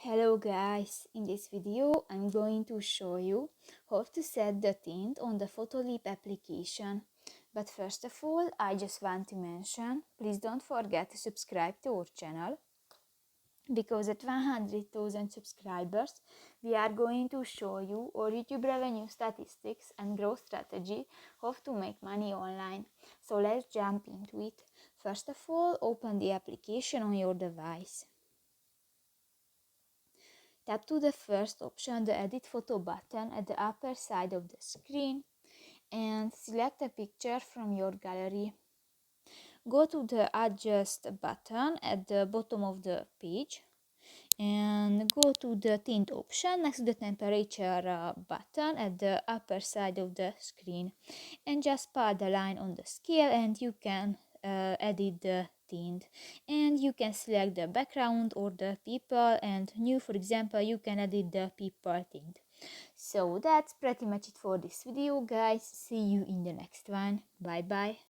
Hello guys, in this video I'm going to show you how to set the tint on the Photoleap application. But first of all, I just want to mention, please don't forget to subscribe to our channel, because at 100,000 subscribers we are going to show you our YouTube revenue statistics and growth strategy, how to make money online. So let's jump into it. First of all, open the application on your device. Tap to the first option, the Edit Photo button at the upper side of the screen, and select a picture from your gallery. Go to the Adjust button at the bottom of the page and go to the Tint option next to the Temperature button at the upper side of the screen, and just pad the line on the scale and you can edit the tint, and you can select the background or the people, and new, for example, you can edit the people tint. So that's pretty much it for this video guys. See you in the next one. Bye bye.